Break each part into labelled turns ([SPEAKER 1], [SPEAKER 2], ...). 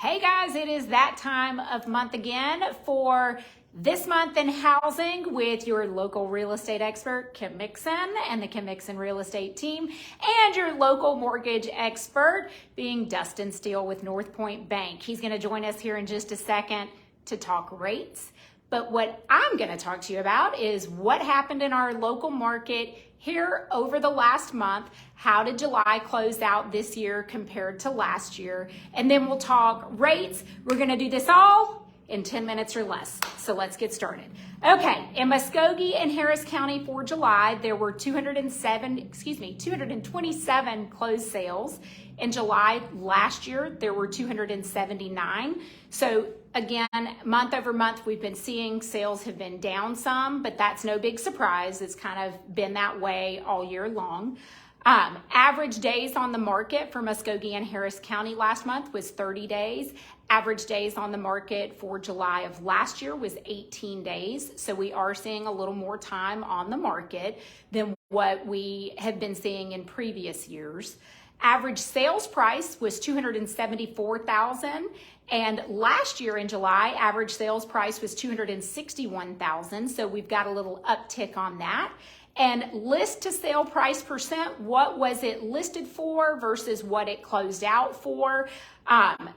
[SPEAKER 1] Hey guys, it is that time of month again for This Month in Housing with your local real estate expert, Kim Mixon, and the Kim Mixon Real Estate team, and your local mortgage expert being Dustin Steele with Northpointe Bank. He's going to join us here in just a second to talk rates. But what I'm going to talk to you about is what happened in our local market here over the last month. How did July close out this year compared to last year? And then we'll talk rates. We're going to do this all in 10 minutes or less. So let's get started. Okay, in Muscogee and Harris County for July, there were 227 closed sales. In July last year, there were 279. So again, month over month, we've been seeing sales have been down some, but that's no big surprise. It's kind of been that way all year long. Average days on the market for Muscogee and Harris County last month was 30 days. Average days on the market for July of last year was 18 days. So we are seeing a little more time on the market than what we have been seeing in previous years. Average sales price was $274,000, and last year in July, average sales price was $261,000. So we've got a little uptick on that. And list to sale price percent, what was it listed for versus what it closed out for?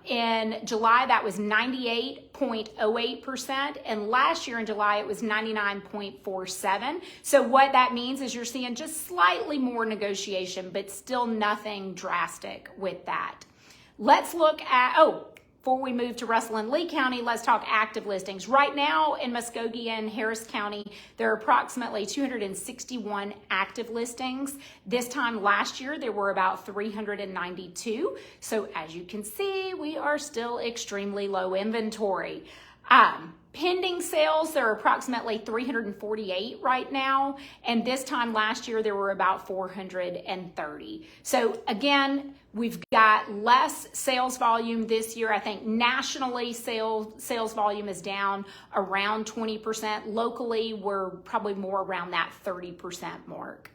[SPEAKER 1] In July, that was 98.08%. And last year in July, it was 99.47. So what that means is you're seeing just slightly more negotiation, but still nothing drastic with that. Let's look at, before we move to Russell and Lee County, let's talk active listings. Right now in Muscogee and Harris County, there are approximately 261 active listings. This time last year, there were about 392. So as you can see, we are still extremely low inventory. Pending sales, there are approximately 348 right now. And this time last year, there were about 430. So again, we've got less sales volume this year. I think nationally sales volume is down around 20%. Locally, we're probably more around that 30% mark.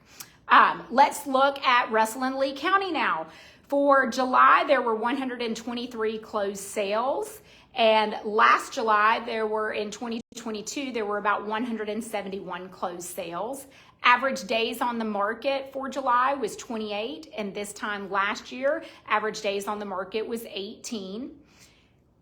[SPEAKER 1] Let's look at Russell and Lee County now. For July, there were 123 closed sales. And last July, in 2022, there were about 171 closed sales. Average days on the market for July was 28, and this time last year, average days on the market was 18.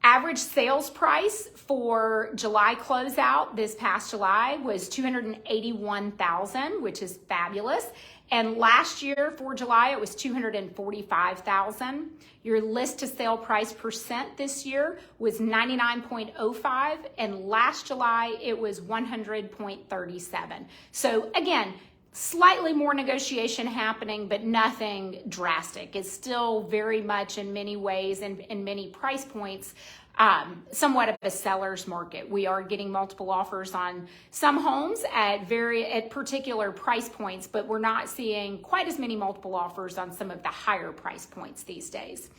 [SPEAKER 1] Average sales price for July closeout this past July was $281,000, which is fabulous. And last year for July, it was $245,000. Your list to sale price percent this year was 99.05, and last July it was 100.37. So again, slightly more negotiation happening, but nothing drastic. It's still very much in many ways and in many price points, somewhat of a seller's market. We are getting multiple offers on some homes at particular price points, but we're not seeing quite as many multiple offers on some of the higher price points these days.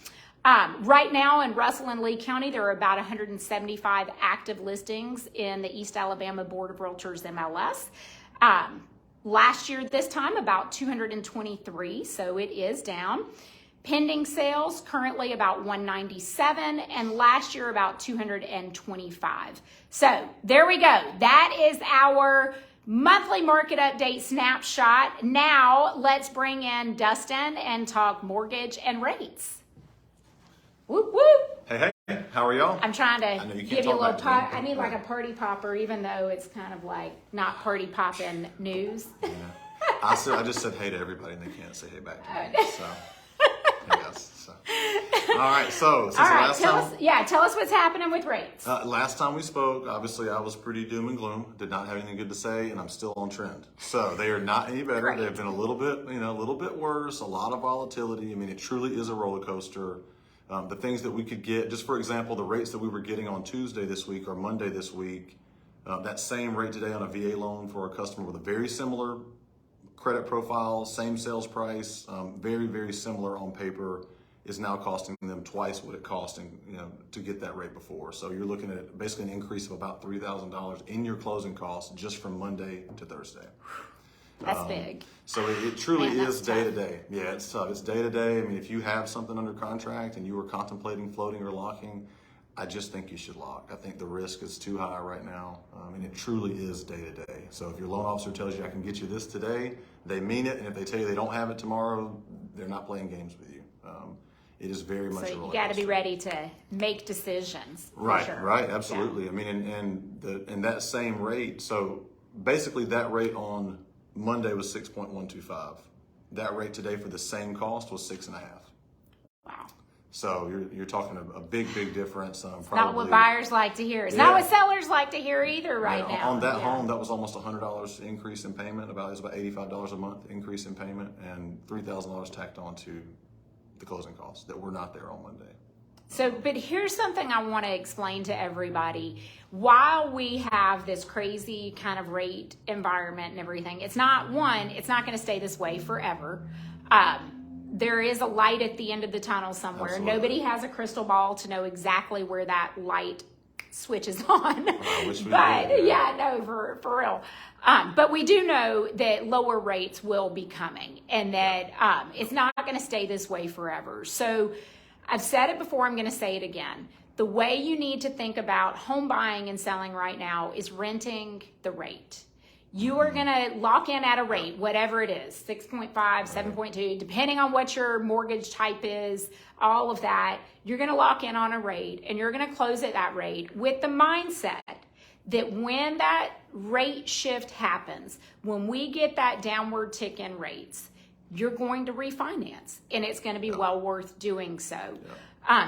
[SPEAKER 1] Right now in Russell and Lee County, there are about 175 active listings in the East Alabama Board of Realtors MLS. Last year, this time, about 223, so it is down. Pending sales, currently about 197, and last year about 225. So there we go. That is our monthly market update snapshot. Now let's bring in Dustin and talk mortgage and rates. Whoop, whoop.
[SPEAKER 2] Hey, how are y'all?
[SPEAKER 1] I'm trying to give you a little pop. I need like a party popper, even though it's kind of like not party popping news.
[SPEAKER 2] Yeah. I just said hey to everybody, and they can't say hey back to me. So, yes. All right. So since
[SPEAKER 1] tell us what's happening with rates.
[SPEAKER 2] Last time we spoke, obviously I was pretty doom and gloom. Did not have anything good to say, and I'm still on trend. So they are not any better.
[SPEAKER 1] Great.
[SPEAKER 2] They've been a little bit worse. A lot of volatility. I mean, it truly is a roller coaster. The things that we could get, just for example, the rates that we were getting on Tuesday this week or Monday this week, that same rate today on a VA loan for a customer with a very similar credit profile, same sales price, very, very similar on paper, is now costing them twice what it cost to get that rate before. So you're looking at basically an increase of about $3,000 in your closing costs just from Monday to Thursday.
[SPEAKER 1] That's big.
[SPEAKER 2] So it truly
[SPEAKER 1] Man,
[SPEAKER 2] is
[SPEAKER 1] that's
[SPEAKER 2] day to
[SPEAKER 1] tough.
[SPEAKER 2] day. Yeah, it's tough. It's day to day. I mean, if you have something under contract and you are contemplating floating or locking, I just think you should lock. I think the risk is too high right now, and it truly is day to day. So if your loan officer tells you I can get you this today, they mean it, and if they tell you they don't have it tomorrow, they're not playing games with you. It is very much a
[SPEAKER 1] So
[SPEAKER 2] roller
[SPEAKER 1] you got to be
[SPEAKER 2] coaster.
[SPEAKER 1] ready to make decisions. For
[SPEAKER 2] Right,
[SPEAKER 1] sure.
[SPEAKER 2] right, absolutely. I mean, and that same rate. So basically, that rate on Monday was 6.125. That rate today for the same cost was 6.5.
[SPEAKER 1] Wow.
[SPEAKER 2] So you're talking a big difference.
[SPEAKER 1] Not what buyers like to hear. It's not what sellers like to hear either right now.
[SPEAKER 2] On that home, that was almost $100 increase in payment. It's about $85 a month increase in payment, and $3,000 tacked on to the closing costs that were not there on Monday.
[SPEAKER 1] So, but here's something I want to explain to everybody. While we have this crazy kind of rate environment and everything, it's not going to stay this way forever. There is a light at the end of the tunnel somewhere.
[SPEAKER 2] Absolutely.
[SPEAKER 1] Nobody has a crystal ball to know exactly where that light switches on.
[SPEAKER 2] I wish we
[SPEAKER 1] But
[SPEAKER 2] did.
[SPEAKER 1] yeah, no, for real. But we do know that lower rates will be coming, and that it's not going to stay this way forever. So I've said it before, I'm going to say it again. The way you need to think about home buying and selling right now is renting the rate. You are going to lock in at a rate, whatever it is, 6.5, 7.2, depending on what your mortgage type is, all of that. You're going to lock in on a rate, and you're going to close at that rate with the mindset that when that rate shift happens, when we get that downward tick in rates, you're going to refinance, and it's going to be well worth doing so.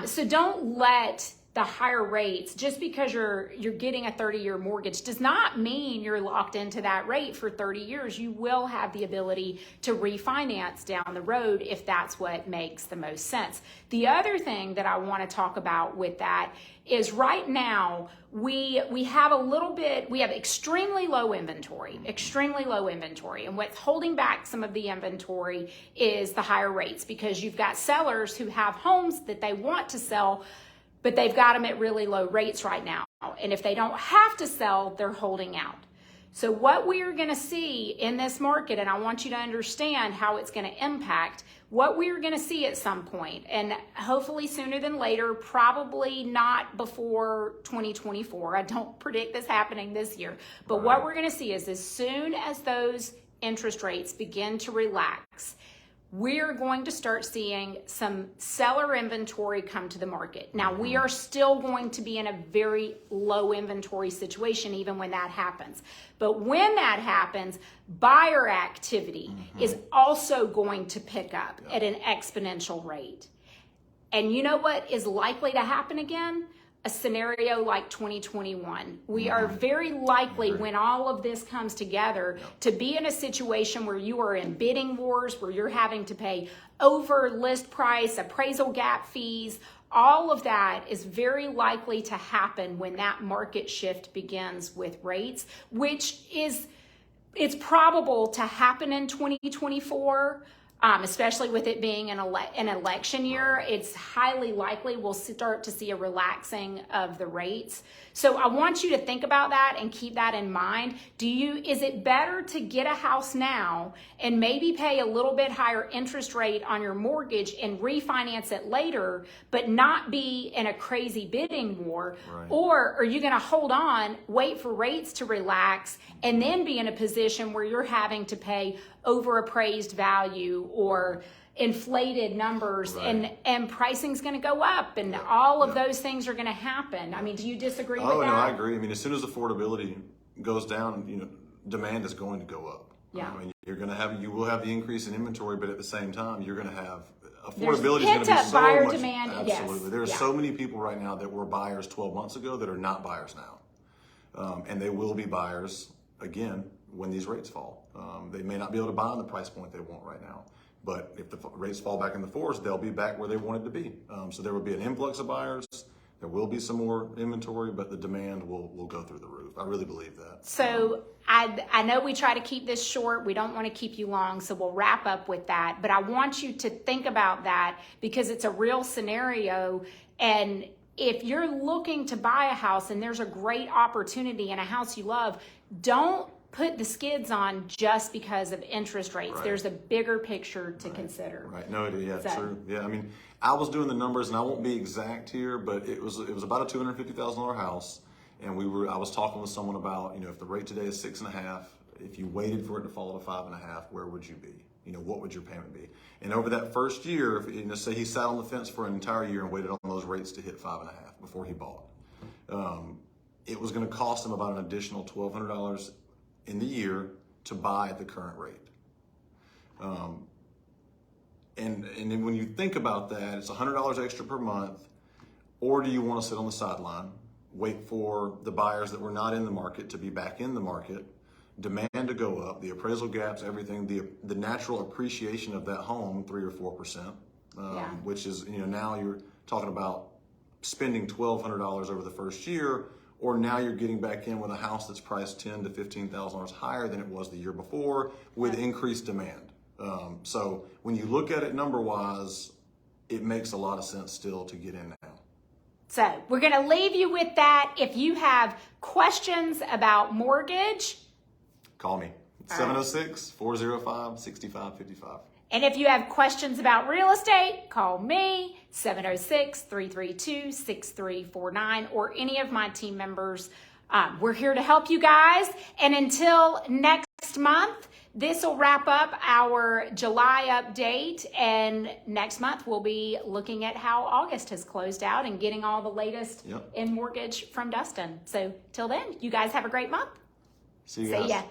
[SPEAKER 1] So don't let the higher rates, just because you're getting a 30-year mortgage, does not mean you're locked into that rate for 30 years. You will have the ability to refinance down the road if that's what makes the most sense. The other thing that I want to talk about with that is right now we have extremely low inventory, and what's holding back some of the inventory is the higher rates, because you've got sellers who have homes that they want to sell, but they've got them at really low rates right now. And if they don't have to sell, they're holding out. So what we are going to see in this market, and I want you to understand how it's going to impact, what we are going to see at some point, and hopefully sooner than later, probably not before 2024. I don't predict this happening this year. But what we're going to see is as soon as those interest rates begin to relax, we're going to start seeing some seller inventory come to the market. Now, we are still going to be in a very low inventory situation even when that happens. But when that happens, buyer activity is also going to pick up at an exponential rate. And you know what is likely to happen again? A scenario like 2021. We are very likely, when all of this comes together, to be in a situation where you are in bidding wars, where you're having to pay over list price, appraisal gap fees. All of that is very likely to happen when that market shift begins with rates, which it's probable to happen in 2024. Especially with it being an election year, it's highly likely we'll start to see a relaxing of the rates. So I want you to think about that and keep that in mind. Is it better to get a house now and maybe pay a little bit higher interest rate on your mortgage and refinance it later, but not be in a crazy bidding war?
[SPEAKER 2] Right.
[SPEAKER 1] Or are you going to hold on, wait for rates to relax, and then be in a position where you're having to pay overappraised value or inflated numbers, and pricing's going to go up, and all of those things are going to happen? I mean, do you disagree with that?
[SPEAKER 2] Oh, no, I agree. I mean, as soon as affordability goes down, demand is going to go up.
[SPEAKER 1] Yeah.
[SPEAKER 2] I mean, you will have the increase in inventory, but at the same time, you're going to have affordability is going to be
[SPEAKER 1] pent-up
[SPEAKER 2] so
[SPEAKER 1] buyer
[SPEAKER 2] much.
[SPEAKER 1] demand.
[SPEAKER 2] Absolutely.
[SPEAKER 1] Yes.
[SPEAKER 2] There are so many people right now that were buyers 12 months ago that are not buyers now. And they will be buyers again when these rates fall. They may not be able to buy on the price point they want right now, but if the rates fall back in the fours, they'll be back where they wanted to be. So there will be an influx of buyers. There will be some more inventory, but the demand will go through the roof. I really believe that.
[SPEAKER 1] So I know we try to keep this short. We don't want to keep you long, so we'll wrap up with that. But I want you to think about that because it's a real scenario. And if you're looking to buy a house and there's a great opportunity in a house you love, don't put the skids on just because of interest rates.
[SPEAKER 2] Right.
[SPEAKER 1] There's a bigger picture to consider.
[SPEAKER 2] Right. No, yeah,
[SPEAKER 1] So-
[SPEAKER 2] true. Yeah, I mean, I was doing the numbers, and I won't be exact here, but it was about a $250,000 house, and I was talking with someone about, if the rate today is 6.5, if you waited for it to fall to 5.5, where would you be? What would your payment be? And over that first year, if, say he sat on the fence for an entire year and waited on those rates to hit 5.5 before he bought, it was going to cost him about an additional $1,200 in the year to buy at the current rate. And then when you think about that, it's $100 extra per month, or do you want to sit on the sideline, wait for the buyers that were not in the market to be back in the market, demand to go up, the appraisal gaps, everything, the natural appreciation of that home, 3 or 4%, which is, now you're talking about spending $1,200 over the first year, or now you're getting back in with a house that's priced $10,000 to $15,000 higher than it was the year before with increased demand. So when you look at it number-wise, it makes a lot of sense still to get in now.
[SPEAKER 1] So we're going to leave you with that. If you have questions about mortgage,
[SPEAKER 2] call me. 706-405-6555.
[SPEAKER 1] And if you have questions about real estate, call me, 706-332-6349, or any of my team members. We're here to help you guys. And until next month, this will wrap up our July update. And next month, we'll be looking at how August has closed out and getting all the latest in mortgage from Dustin. So till then, you guys have a great month.
[SPEAKER 2] See you guys.
[SPEAKER 1] See ya.